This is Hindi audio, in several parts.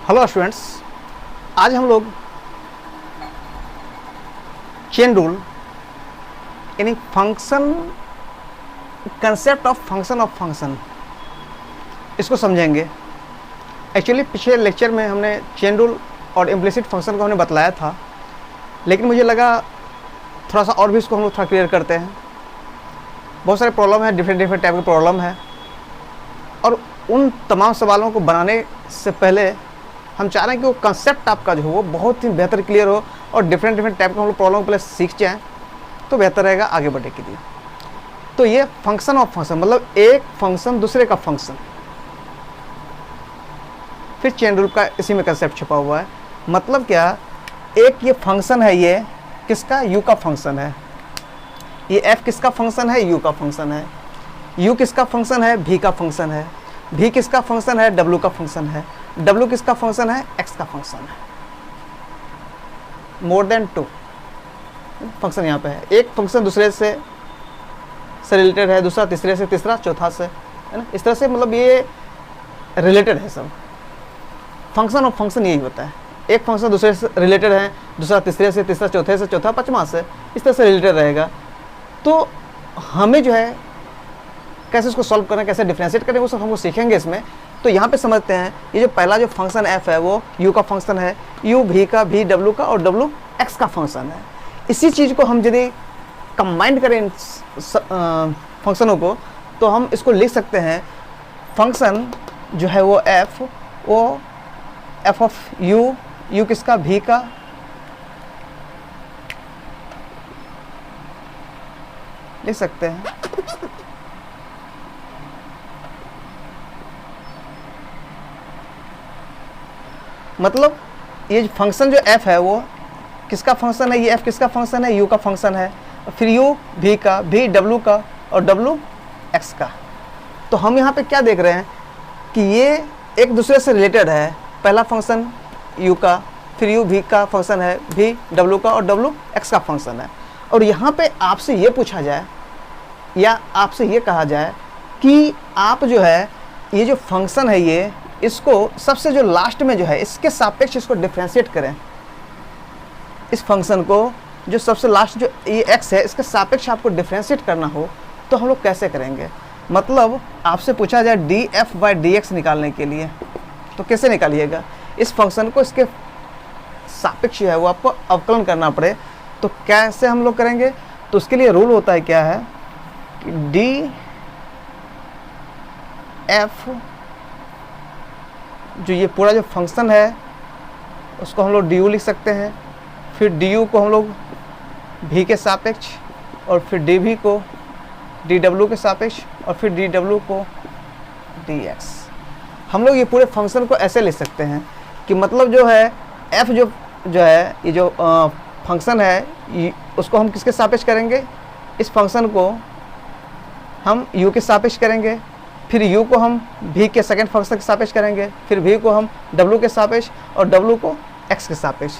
हेलो स्टूडेंट्स, आज हम लोग चेन रूल यानी फंक्शन कंसेप्ट ऑफ फंक्शन इसको समझेंगे। एक्चुअली पिछले लेक्चर में हमने चेन रूल और इम्प्लिसिट फंक्शन को हमने बतलाया था, लेकिन मुझे लगा थोड़ा सा और भी इसको हम लोग थोड़ा क्लियर करते हैं। बहुत सारे प्रॉब्लम है, डिफरेंट टाइप के प्रॉब्लम है, और उन तमाम सवालों को बनाने से पहले हम चाह रहे हैं कि वो कंसेप्ट आपका जो हो वो बहुत ही बेहतर क्लियर हो और डिफरेंट टाइप के हम लोग प्रॉब्लम पहले सीख जाएँ तो बेहतर रहेगा आगे बढ़ने के लिए। तो ये फंक्शन ऑफ फंक्शन मतलब एक फंक्शन दूसरे का फंक्शन, फिर चेन रूल का इसी में कंसेप्ट छुपा हुआ है। मतलब क्या, एक ये फंक्शन है, ये किसका, यू का फंक्शन है। ये एफ किसका फंक्शन है, यू का फंक्शन है। यू किसका फंक्शन है, भी का फंक्शन है। भी किसका फंक्शन है, डब्लू का फंक्शन है। डब्लू किसका फंक्शन है, एक्स का फंक्शन है। मोर देन टू फंक्शन यहाँ पे है। एक फंक्शन दूसरे से रिलेटेड है, दूसरा तीसरे से, तीसरा चौथा से, है ना। इस तरह से मतलब ये रिलेटेड है सब। फंक्शन ऑफ फंक्शन यही होता है, एक फंक्शन दूसरे से रिलेटेड है, दूसरा तीसरे से, तीसरा चौथे से, चौथा पांचवा से, इस तरह से रिलेटेड रहेगा। तो हमें जो है कैसे इसको सॉल्व करना, कैसे डिफरेंशिएट करें, वो सब हमको सीखेंगे इसमें। तो यहाँ पे समझते हैं, ये जो पहला जो फंक्शन एफ है वो यू का फंक्शन है, यू भी का, भी डब्लू का, और डब्लू एक्स का फंक्शन है। इसी चीज़ को हम यदि कंबाइंड करें इन फंक्शनों को तो हम इसको लिख सकते हैं, फंक्शन जो है वो एफ ऑफ यू, यू किसका, भी का, लिख सकते हैं। मतलब ये फंक्शन जो f है वो किसका फंक्शन है, ये f किसका फंक्शन है, u का फंक्शन है। फिर u v का, v w का, और w x का। तो हम यहाँ पे क्या देख रहे हैं कि ये एक दूसरे से रिलेटेड है। पहला फंक्शन u का, फिर u v का फंक्शन है, v w का, और w x का फंक्शन है। और यहाँ पे आपसे ये पूछा जाए या आपसे ये कहा जाए कि आप जो है ये जो फंक्शन है ये, इसको सबसे जो लास्ट में जो है इसके सापेक्ष इसको डिफरेंशिएट करें। इस फंक्शन को जो सबसे लास्ट जो ये x है इसके सापेक्ष आपको डिफरेंशिएट करना हो तो हम लोग कैसे करेंगे। मतलब आपसे पूछा जाए df/dx निकालने के लिए, तो कैसे निकालिएगा। इस फंक्शन को इसके सापेक्ष है वो आपको अवकलन करना पड़े, तो कैसे हम लोग करेंगे। तो उसके लिए रूल होता है, क्या है कि df जो ये पूरा जो फंक्शन है उसको हम लोग du लिख सकते हैं, फिर du को हम लोग v के सापेक्ष, और फिर dv को dw के सापेक्ष, और फिर dw को dx। हम लोग ये पूरे फंक्शन को ऐसे लिख सकते हैं कि मतलब जो है f जो है ये जो फंक्शन है उसको हम किसके सापेक्ष करेंगे, इस फंक्शन को हम u के सापेक्ष करेंगे, फिर u को हम v के सेकंड फंक्शन के सापेक्ष करेंगे, फिर v को हम w के सापेक्ष, और w को x के सापेक्ष।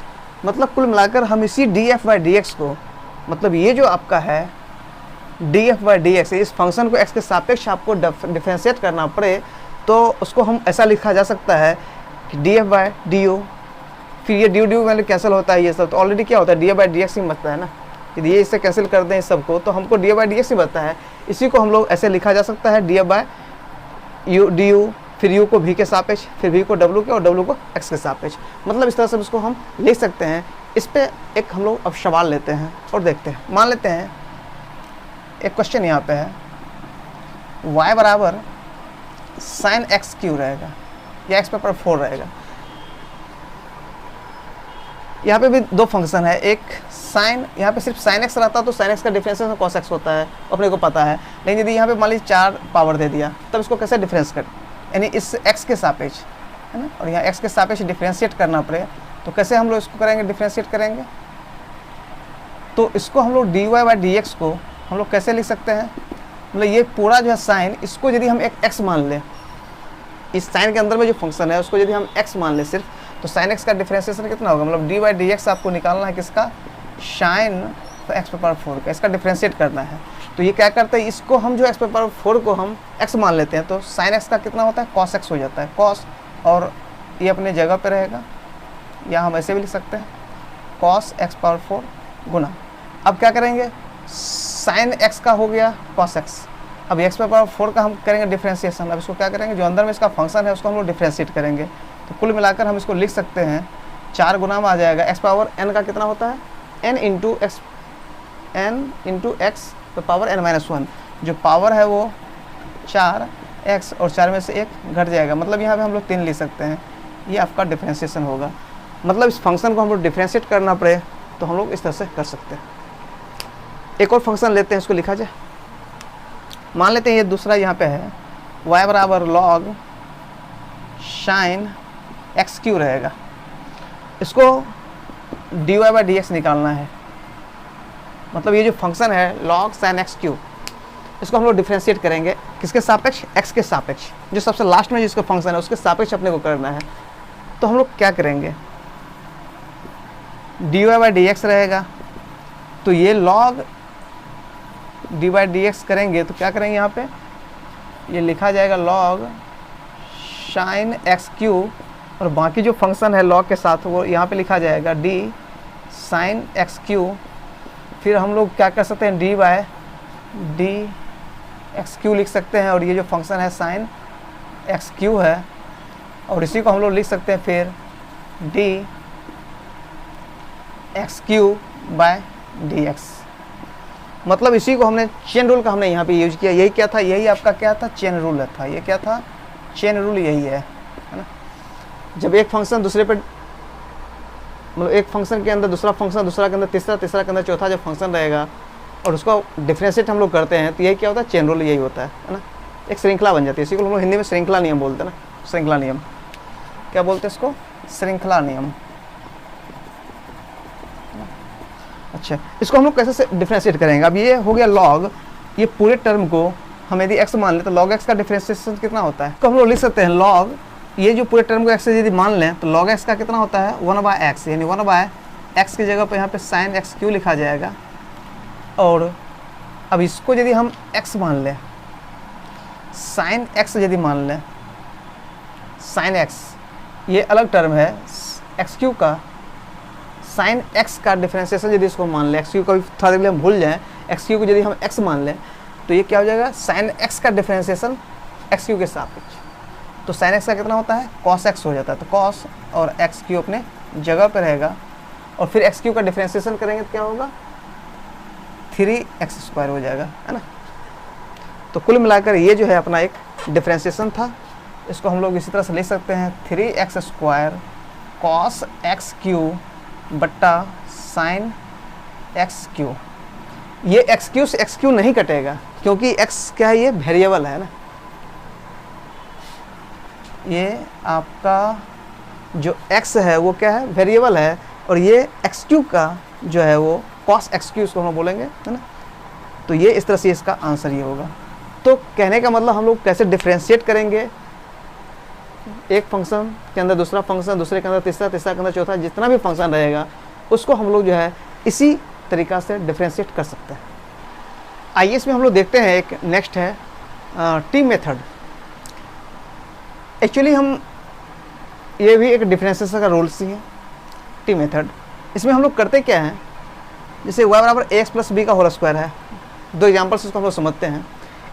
मतलब कुल मिलाकर हम इसी df/dx को, मतलब ये जो आपका है df/dx, इस फंक्शन को x के सापेक्ष आपको डिफरेंशिएट करना पड़े तो उसको हम ऐसा लिखा जा सकता है कि df/du, फिर ये du वैल्यू कैंसिल होता है, ये सब तो ऑलरेडी क्या होता है df/dx ही बचता है ना। यदि ये इससे कैंसिल कर दें इस सबको तो हमको df/dx ही बचता है। इसी को हम लोग ऐसे लिखा जा सकता है df/du, फिर u को v के सापेक्ष, फिर v को w के, और w को x के सापेक्ष। मतलब इस तरह से इसको हम लिख सकते हैं। इस पे एक हम लोग अब सवाल लेते हैं और देखते हैं। मान लेते हैं एक क्वेश्चन यहाँ पे है, y बराबर साइन एक्स क्यू रहेगा या x पर 4 रहेगा। यहाँ पे भी दो फंक्शन है, एक साइन, यहाँ पे सिर्फ साइन एक्स रहता तो साइन एक्स का डिफरेंशिएशन कॉस एक्स होता है, अपने को पता है। लेकिन यदि यहाँ पे मान लीजिए 4 पावर दे दिया तब इसको कैसे डिफरेंस कर, यानी इस x के सापेक्ष, है ना, और यहाँ x के सापेक्ष डिफरेंशिएट करना पड़े तो कैसे हम लोग इसको करेंगे, डिफरेंशिएट करेंगे। तो इसको हम लोग dy/dx को हम लोग कैसे लिख सकते हैं, मतलब ये पूरा जो है साइन, इसको यदि हम एक x मान लें, इस साइन के अंदर में जो फंक्शन है उसको यदि हम x मान लें सिर्फ, तो साइन x का डिफरेंशिएशन कितना होगा। मतलब dy/dx आपको निकालना है किसका, साइन x पर 4 का, इसका डिफरेंशिएट करना है। तो ये क्या करते हैं, इसको हम जो x पर 4 को हम x मान लेते हैं तो साइन x का कितना होता है, cos x हो जाता है। cos और ये अपने जगह पे रहेगा, या हम ऐसे भी लिख सकते हैं cos x पावर 4 गुना, अब क्या करेंगे sin x का हो गया cos x, अब x पावर 4 का हम करेंगे डिफ्रेंशिएशन। अब इसको क्या करेंगे, जो अंदर में इसका फंक्शन है उसको हम लोग डिफ्रेंशिएट करेंगे। तो कुल मिलाकर हम इसको लिख सकते हैं 4 गुना में आ जाएगा x पावर n का कितना होता है n इंटू x तो पावर n-1, जो पावर है वो 4x और 4 में से 1 घट जाएगा, मतलब यहाँ पे हम लोग 3 लिख सकते हैं। ये आपका डिफ्रेंशिएशन होगा, मतलब इस फंक्शन को हम लोग डिफ्रेंशिएट करना पड़े तो हम लोग इस तरह से कर सकते हैं। एक और फंक्शन लेते हैं, इसको लिखा जाए। मान लेते हैं ये दूसरा यहाँ पे है y बराबर log sin x³ रहेगा, इसको dy/dx निकालना है। मतलब ये जो फंक्शन है log sin x³, इसको हम लोग डिफ्रेंशिएट करेंगे किसके सापेक्ष, x के सापेक्ष, जो सबसे लास्ट में जिसका फंक्शन है उसके सापेक्ष अपने को करना है। तो हम लोग क्या करेंगे, dy/dx रहेगा, तो ये log dy/dx करेंगे तो क्या करेंगे, यहाँ पे ये लिखा जाएगा log sin x³ और बाकी जो फंक्शन है log के साथ वो यहाँ पे लिखा जाएगा d sin x³। फिर हम लोग क्या कर सकते हैं, d/dx³ लिख सकते हैं, और ये जो फंक्शन है sin x³ है, और इसी को हम लोग लिख सकते हैं फिर dx³/dx। मतलब इसी को हमने चेन रूल का हमने यहाँ पे यूज किया। यही क्या था, यही आपका क्या था, चेन रूल था। ये क्या था, चेन रूल यही है ना। जब एक फंक्शन दूसरे पे, मतलब एक फंक्शन के अंदर दूसरा फंक्शन, दूसरा के अंदर तीसरा, तीसरा के अंदर चौथा जब फंक्शन रहेगा और उसको डिफ्रेंशिएट हम लोग करते हैं तो यही क्या होता है, चेन रूल यही होता है ना। एक श्रृंखला बन जाती है, इसी को हम लोग हिंदी में श्रृंखला नियम बोलते हैं ना। श्रृंखला नियम क्या बोलते हैं इसको, श्रृंखला नियम। अच्छा, इसको हम लोग कैसे डिफ्रेंशिएट करेंगे। अब ये हो गया log, ये पूरे टर्म को हम यदि x मान लें तो log x का डिफ्रेंशिएशन कितना होता है, तो हम लोग लिख सकते हैं log, ये जो पूरे टर्म को x से यदि मान लें तो log x का कितना होता है 1/x, यानी 1/x की जगह पर यहाँ पे sin x³ लिखा जाएगा। और अब इसको यदि हम x मान लें, sin x यदि मान लें, sin x ये अलग टर्म है, x³ का sin x का डिफरेंशिएशन यदि इसको मान लें, x³ को थोड़ा देर के लिए हम भूल जाएं, x³ को यदि हम x मान लें तो ये क्या हो जाएगा, sin x का डिफरेंशिएशन x³ के सापेक्ष। तो sin x का कितना होता है, cos x हो जाता है। तो cos और x³ अपने जगह पर रहेगा, और फिर x³ का डिफरेंशिएशन करेंगे तो क्या होगा, 3x² हो जाएगा, है ना। तो कुल मिलाकर ये जो है अपना एक डिफरेंशिएशन था। इसको हम लोग इसी तरह से लिख सकते हैं 3x² cos x³ बट्टा sin x³। ये x³ से x³ नहीं कटेगा क्योंकि x क्या है, ये वेरिएबल है ना। ये आपका जो x है वो क्या है, वेरिएबल है, और ये x³ का जो है वो cos x³ इसको हम बोलेंगे, है ना। तो ये इस तरह से इसका आंसर ये होगा। तो कहने का मतलब हम लोग कैसे डिफ्रेंशिएट करेंगे, एक फंक्शन के अंदर दूसरा फंक्शन, दूसरे के अंदर तीसरा, तीसरा के अंदर चौथा, जितना भी फंक्शन रहेगा उसको हम लोग जो है इसी तरीक़ा से डिफ्रेंशिएट कर सकते हैं। आइए इसमें हम लोग देखते हैं, एक नेक्स्ट है टी मेथड। एक्चुअली हम ये भी एक डिफ्रेंशिएशन का रूल्स ही है, टी मेथड। इसमें हम लोग करते क्या हैं, जैसे y बराबर ax प्लस b का होल स्क्वायर है, दो एग्जाम्पल से इसको हम लोग समझते हैं।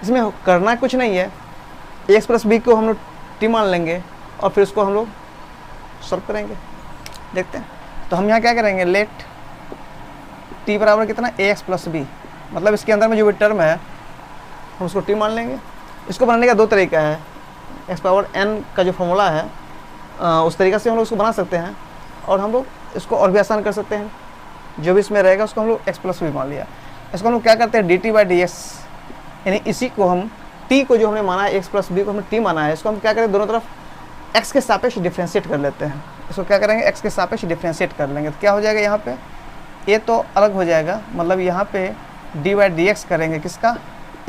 इसमें करना कुछ नहीं है, ax प्लस b को हम लोग टी मान लेंगे और फिर उसको हम लोग सॉल्व करेंगे, देखते हैं। तो हम यहाँ क्या करेंगे, लेट टी बराबर कितना ax प्लस b, मतलब इसके अंदर में जो भी टर्म है हम उसको टी मान लेंगे। इसको बनाने का दो तरीका है, x पावर n का जो फॉर्मूला है उस तरीक़ा से हम लोग उसको बना सकते हैं, और हम लोग इसको और भी आसान कर सकते हैं। जो भी इसमें रहेगा उसको हम लोग x प्लस b मान लिया। इसको हम लोग क्या करते हैं, dt/dx, यानी इसी को हम t को जो हमने माना है x प्लस b को हमने t माना है, इसको हम क्या करें, दोनों तरफ x के सापेक्ष डिफ्रेंशिएट कर लेते हैं। इसको क्या करेंगे, x के सापेक्ष डिफ्रेंशिएट कर लेंगे तो क्या हो जाएगा, यहाँ पे a तो अलग हो जाएगा, मतलब यहाँ पे dy/dx करेंगे किसका,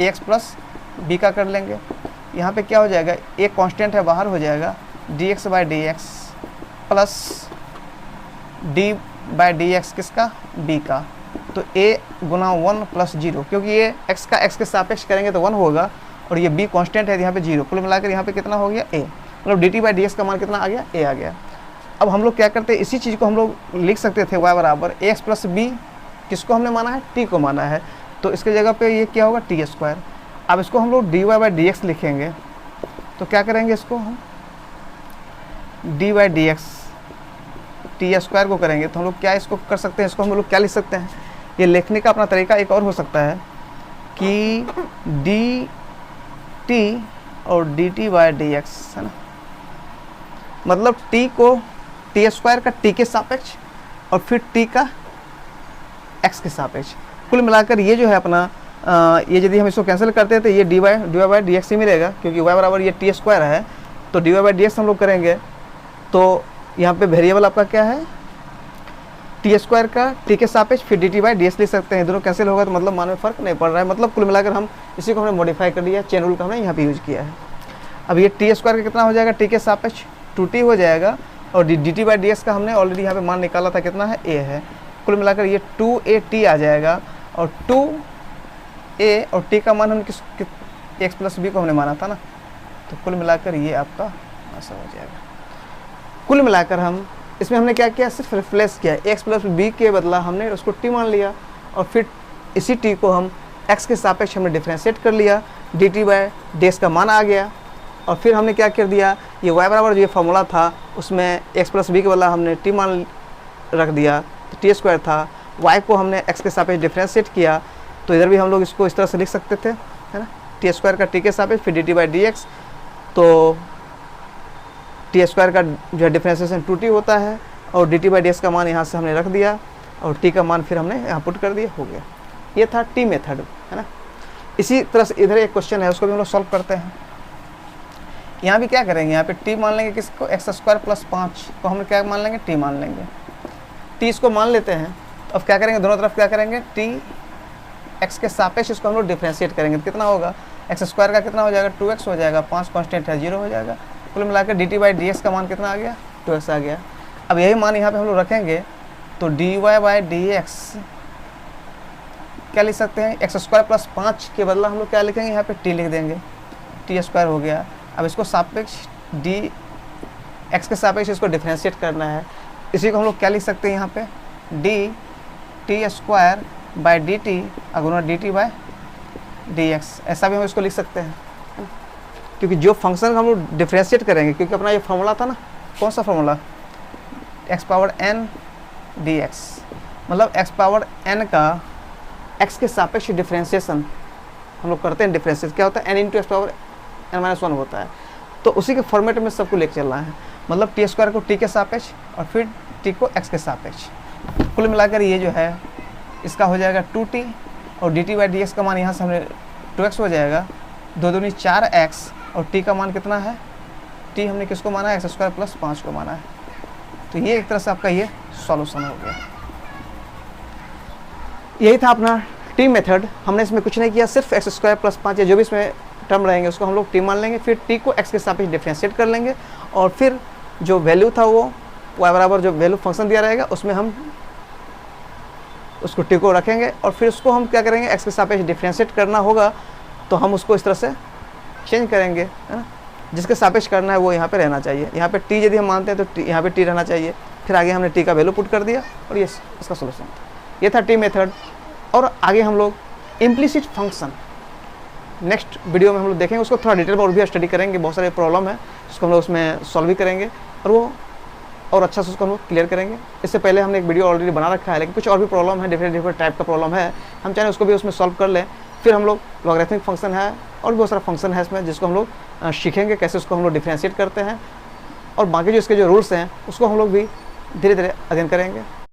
ax प्लस b का कर लेंगे। यहाँ पे क्या हो जाएगा, a कांस्टेंट है बाहर हो जाएगा, dx/dx प्लस d/dx किसका, b का। तो a गुना 1 प्लस 0, क्योंकि ये x के सापेक्ष करेंगे तो 1 होगा, और ये b कांस्टेंट है यहाँ पे 0, कुल मिलाकर यहाँ पे कितना हो गया a। मतलब D t by d x का मान कितना आ गया, ए आ गया। अब हम लोग क्या करते हैं, इसी चीज़ को हम लोग लिख सकते थे y बराबर ए एक्स प्लस बी, किसको हमने माना है, t को माना है, तो इसके जगह पे ये क्या होगा टी स्क्वायर। अब इसको हम लोग d y by d x लिखेंगे, तो क्या करेंगे इसको हम d y d x t square को करेंगे, तो हम लोग क्या इसको कर सकते हैं, इसको हम लोग क्या लिख सकते हैं, ये लिखने का अपना तरीका एक और हो सकता है कि डी टी और D t by d x है ना, मतलब t को टी स्क्वायर का t के सापेक्ष और फिर t का x के सापेक्ष, कुल मिलाकर ये जो है अपना ये यदि हम इसको कैंसिल करते हैं तो ये d y by d x ही मिलेगा, क्योंकि y बराबर ये टी स्क्वायर है, तो d y by d x हम लोग करेंगे, तो यहाँ पे वेरिएबल आपका क्या है टी स्क्वायर का t के सापेक्ष फिर D t by d x लिख सकते हैं, दोनों कैंसिल होगा तो मतलब मान में फ़र्क नहीं पड़ रहा है, मतलब कुल मिलाकर हम इसी को हमने मॉडिफाई कर दिया, चेन रूल का हमने यहाँ पे यूज़ किया है। अब ये टी स्क्वायर का कितना हो जाएगा, t के सापेक्ष 2t हो जाएगा, और D t by d x का हमने ऑलरेडी यहाँ पे मान निकाला था, कितना है a है, कुल मिलाकर ये 2at आ जाएगा, और 2a और t का मान हम किस x प्लस बी को हमने माना था ना, तो कुल मिलाकर ये आपका ऐसा हो जाएगा। कुल मिलाकर हम इसमें हमने क्या किया, सिर्फ रिप्लेस किया, x प्लस बी के बदला हमने उसको t मान लिया, और फिर इसी t को हम x के सापेक्ष हमने डिफ्रेंशिएट कर लिया, D t by d x का मान आ गया, और फिर हमने क्या कर दिया, ये y बराबर जो ये फार्मूला था उसमें x प्लस बी के बदला हमने t मान रख दिया, तो टी स्क्वायर था, y को हमने x के सापेक्ष डिफ्रेंशिएट किया, तो इधर भी हम लोग इसको इस तरह से लिख सकते थे, है ना, टी स्क्वायर का t के सापेक्ष फिर D t by d x, तो टी स्क्वायर का जो है डिफ्रेंशिएशन 2t होता है, और D t by d x का मान यहाँ से हमने रख दिया, और t का मान फिर हमने यहाँ पुट कर दिया, हो गया। ये था t मेथड, है ना। इसी तरह से इधर एक क्वेश्चन है, उसको भी हम लोग सॉल्व करते हैं। यहाँ भी क्या करेंगे, यहाँ पे t मान लेंगे किसको, एक्स स्क्वायर प्लस 5 को हम क्या मान लेंगे, t मान लेंगे, t इसको मान लेते हैं। अब क्या करेंगे, दोनों तरफ क्या करेंगे, t x के सापेक्ष इसको हम लोग डिफ्रेंशिएट करेंगे, तो कितना होगा, एक्स स्क्वायर का कितना हो जाएगा, 2x हो जाएगा, 5 कॉन्स्टेंट है 0 हो जाएगा, कुल मिलाकर D t by d x का मान कितना आ गया, 2x आ गया। अब यही मान यहाँ पे हम लोग रखेंगे, तो d y by d x क्या लिख सकते हैं, एक्स स्क्वायर प्लस 5 के बदला हम लोग क्या लिखेंगे, यहाँ पे t लिख देंगे, टी स्क्वायर हो गया। अब इसको सापेक्ष डी एक्स के सापेक्ष इसको डिफ्रेंशिएट करना है, इसी को हम लोग क्या लिख सकते हैं, यहाँ पे d t square by d t अगुना d t by d x, ऐसा भी हम इसको लिख सकते हैं, क्योंकि जो फंक्शन हम लोग डिफ्रेंशिएट करेंगे, क्योंकि अपना ये फार्मूला था ना, कौन सा formula, x power n d x, मतलब एक्स पावर एन का एक्स के सापेक्ष डिफ्रेंशिएशन हम लोग करते हैं, डिफ्रेंशिएट क्या होता है, n into x power n minus 1 होता है, तो उसी के फॉर्मेट में सबको लेके चलना है, मतलब टी स्क्वायर को टी के सापेक्ष और फिर टी को एक्स के सापेक्ष, कुल मिलाकर ये जो है इसका हो जाएगा 2t, और D t by d x का मान यहाँ से हमने 2x हो जाएगा, 2 दूनी 4x, और t का मान कितना है, t हमने किसको माना है, एक्स स्क्वायर प्लस 5 को माना है, तो ये एक तरह से आपका ये सॉल्यूशन हो गया। यही था अपना t मेथड, हमने इसमें कुछ नहीं किया, सिर्फ एक्स स्क्वायर प्लस 5 या जो भी इसमें टर्म रहेंगे उसको हम लोग t मान लेंगे, फिर t को x के सापेक्ष डिफ्रेंशिएट कर लेंगे, और फिर जो वैल्यू था वो y बराबर जो वैल्यू फंक्शन दिया रहेगा उसमें हम उसको t को रखेंगे, और फिर उसको हम क्या करेंगे, x के सापेक्ष डिफ्रेंशिएट करना होगा तो हम उसको इस तरह से चेंज करेंगे, है ना, जिसके सापेक्ष करना है वो यहाँ पे रहना चाहिए, यहाँ पे t यदि हम मानते हैं तो यहाँ पे t रहना चाहिए, फिर आगे हमने t का वैल्यू पुट कर दिया, और ये इसका सोल्यूशन था। ये था t मेथड, और आगे हम लोग इम्प्लिसिट फंक्शन नेक्स्ट वीडियो में हम लोग देखेंगे, उसको थोड़ा डिटेल में और भी स्टडी करेंगे, बहुत सारे प्रॉब्लम है उसको हम लोग उसमें सॉल्व भी करेंगे, और वो और अच्छा से उसको हम लोग क्लियर करेंगे। इससे पहले हमने एक वीडियो ऑलरेडी बना रखा है, लेकिन कुछ और भी प्रॉब्लम है, डिफरेंट टाइप का प्रॉब्लम है, हम चाहें उसको भी उसमें सॉल्व कर लें। फिर हम लोग लॉगरिथमिक फंक्शन है और भी बहुत सारा फंक्शन है इसमें, जिसको हम लोग सीखेंगे कैसे उसको हम लोग डिफ्रेंशिएट करते हैं, और बाकी जो इसके जो रूल्स हैं उसको हम लोग भी धीरे धीरे अध्ययन करेंगे।